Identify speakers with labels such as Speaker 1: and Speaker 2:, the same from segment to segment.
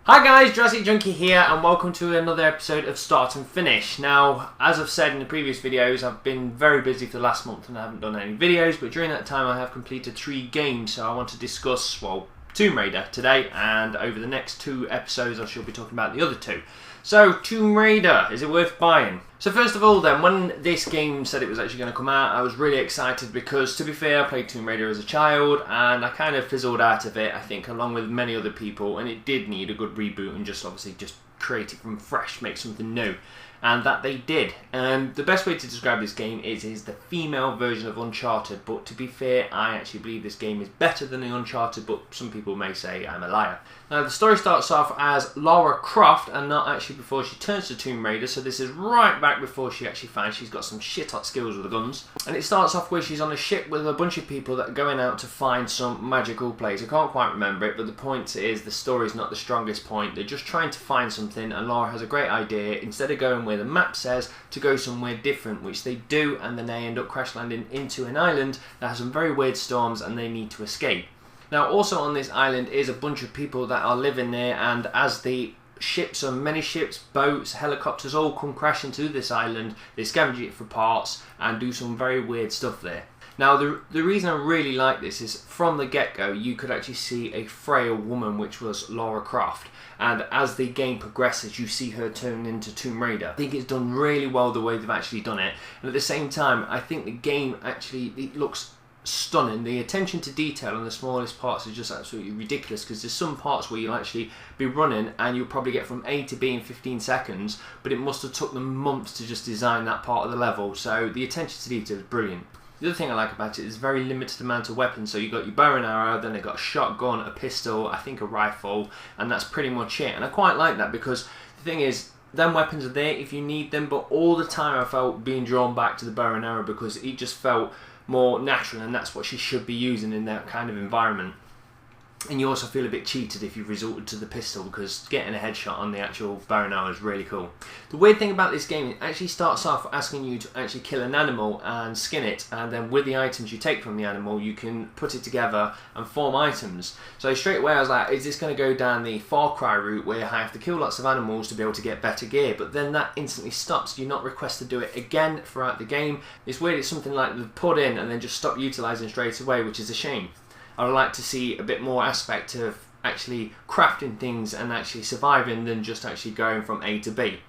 Speaker 1: Hi guys, Jurassic Junkie here and welcome to another episode of Start and Finish. Now, as I've said in the previous videos, I've been very busy for the last month and I haven't done any videos, but during that time I have completed 3 games, so I want to discuss, well, Tomb Raider today, and over the next 2 episodes I shall be talking about the other 2. So, Tomb Raider, is it worth buying? So first of all then, when this game said it was actually going to come out, I was really excited because, to be fair, I played Tomb Raider as a child and I kind of fizzled out of it, I think, along with many other people, and it did need a good reboot and just create it from fresh, make something new. And that they did. And the best way to describe this game is the female version of Uncharted, but to be fair, I actually believe this game is better than the Uncharted, but some people may say I'm a liar. Now, the story starts off as Lara Croft, and not actually before she turns to Tomb Raider, so this is right back before she actually finds she's got some shit hot skills with the guns. And it starts off where she's on a ship with a bunch of people that are going out to find some magical place. I can't quite remember it, but the point is the story's not the strongest point. They're just trying to find something, and Lara has a great idea. Instead of going where the map says, to go somewhere different, which they do, and then they end up crash landing into an island that has some very weird storms and they need to escape. Now, also on this island is a bunch of people that are living there, and as the ships, and many ships, boats, helicopters all come crashing to this island, they scavenge it for parts and do some very weird stuff there. Now, the reason I really like this is from the get-go you could actually see a frail woman, which was Lara Croft, and as the game progresses you see her turn into Tomb Raider. I think it's done really well the way they've actually done it, and at the same time I think the game actually, it looks stunning. The attention to detail on the smallest parts is just absolutely ridiculous, because there's some parts where you'll actually be running and you'll probably get from A to B in 15 seconds, but it must have took them months to just design that part of the level, so the attention to detail is brilliant. The other thing I like about it is very limited amount of weapons, so you've got your bow and arrow, then they've got a shotgun, a pistol, I think a rifle, and that's pretty much it. And I quite like that, because the thing is, them weapons are there if you need them, but all the time I felt being drawn back to the bow and arrow because it just felt more natural, and that's what she should be using in that kind of environment. And you also feel a bit cheated if you've resorted to the pistol, because getting a headshot on the actual bow and arrow is really cool. The weird thing about this game, it actually starts off asking you to actually kill an animal and skin it, and then with the items you take from the animal you can put it together and form items. So straight away I was like, is this going to go down the Far Cry route where I have to kill lots of animals to be able to get better gear? But then that instantly stops. You're not requested to do it again throughout the game. It's weird, it's something like they've put in and then just stop utilising straight away, which is a shame. I would like to see a bit more aspect of actually crafting things and actually surviving than just actually going from A to B.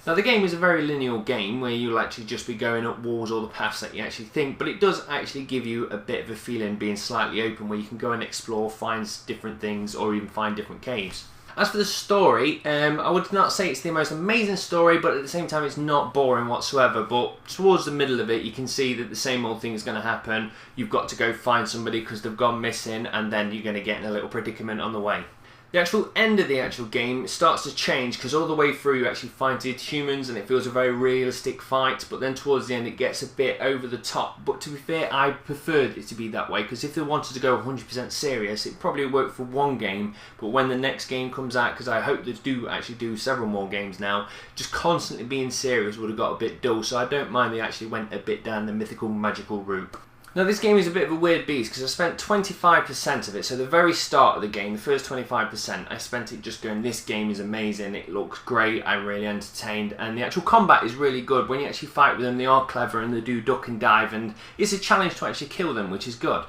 Speaker 1: Now, the game is a very linear game where you'll actually just be going up walls or the paths that you actually think, but it does actually give you a bit of a feeling being slightly open where you can go and explore, find different things, or even find different caves. As for the story, I would not say it's the most amazing story, but at the same time it's not boring whatsoever. But towards the middle of it you can see that the same old thing is going to happen. You've got to go find somebody because they've gone missing, and then you're going to get in a little predicament on the way. The actual end of the actual game starts to change, because all the way through you actually fight humans and it feels a very realistic fight, but then towards the end it gets a bit over the top. But to be fair, I preferred it to be that way, because if they wanted to go 100% serious it probably worked for one game, but when the next game comes out, because I hope they do actually do several more games now, just constantly being serious would have got a bit dull, so I don't mind they actually went a bit down the mythical magical route. Now, this game is a bit of a weird beast, because I spent 25% of it, so the very start of the game, the first 25%, I spent it just going, this game is amazing, it looks great, I'm really entertained, and the actual combat is really good. When you actually fight with them, they are clever and they do duck and dive, and it's a challenge to actually kill them, which is good.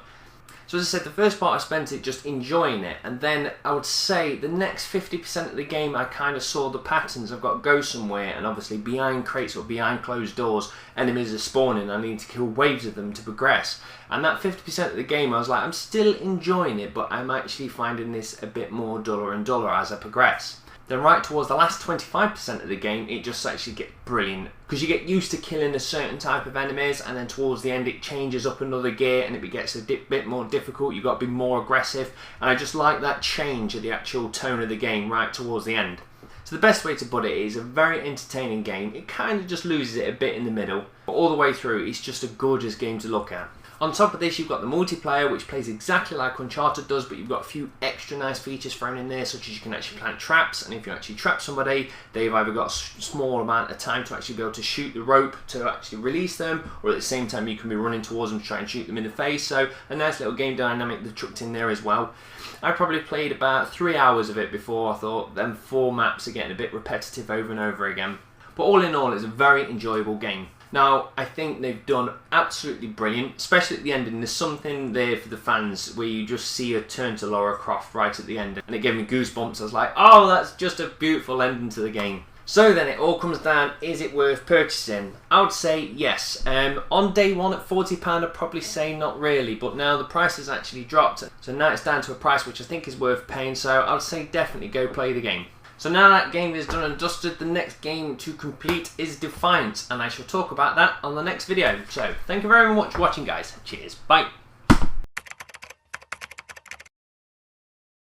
Speaker 1: So as I said, the first part I spent it just enjoying it, and then I would say the next 50% of the game I kind of saw the patterns. I've got to go somewhere, and obviously behind crates or behind closed doors enemies are spawning. I need to kill waves of them to progress, and that 50% of the game I was like, I'm still enjoying it, but I'm actually finding this a bit more duller and duller as I progress. Then right towards the last 25% of the game, it just actually gets brilliant, because you get used to killing a certain type of enemies, and then towards the end it changes up another gear and it gets a bit more difficult. You've got to be more aggressive, and I just like that change of the actual tone of the game right towards the end. So the best way to put it is a very entertaining game. It kind of just loses it a bit in the middle, but all the way through it's just a gorgeous game to look at. On top of this, you've got the multiplayer, which plays exactly like Uncharted does, but you've got a few extra nice features thrown in there, such as you can actually plant traps, and if you actually trap somebody, they've either got a small amount of time to actually be able to shoot the rope to actually release them, or at the same time you can be running towards them to try and shoot them in the face, so a nice little game dynamic they've chucked in there as well. I probably played about 3 hours of it before I thought them 4 maps are getting a bit repetitive over and over again. But all in all, it's a very enjoyable game. Now, I think they've done absolutely brilliant, especially at the ending. There's something there for the fans where you just see her turn to Lara Croft right at the end, and it gave me goosebumps. I was like, oh, that's just a beautiful ending to the game. So then it all comes down, is it worth purchasing? I would say yes. On day one at £40, I'd probably say not really, but now the price has actually dropped. So now it's down to a price which I think is worth paying, so I would say definitely go play the game. So now that game is done and dusted, the next game to complete is Defiance, and I shall talk about that on the next video. So thank you very much for watching, guys. Cheers, bye.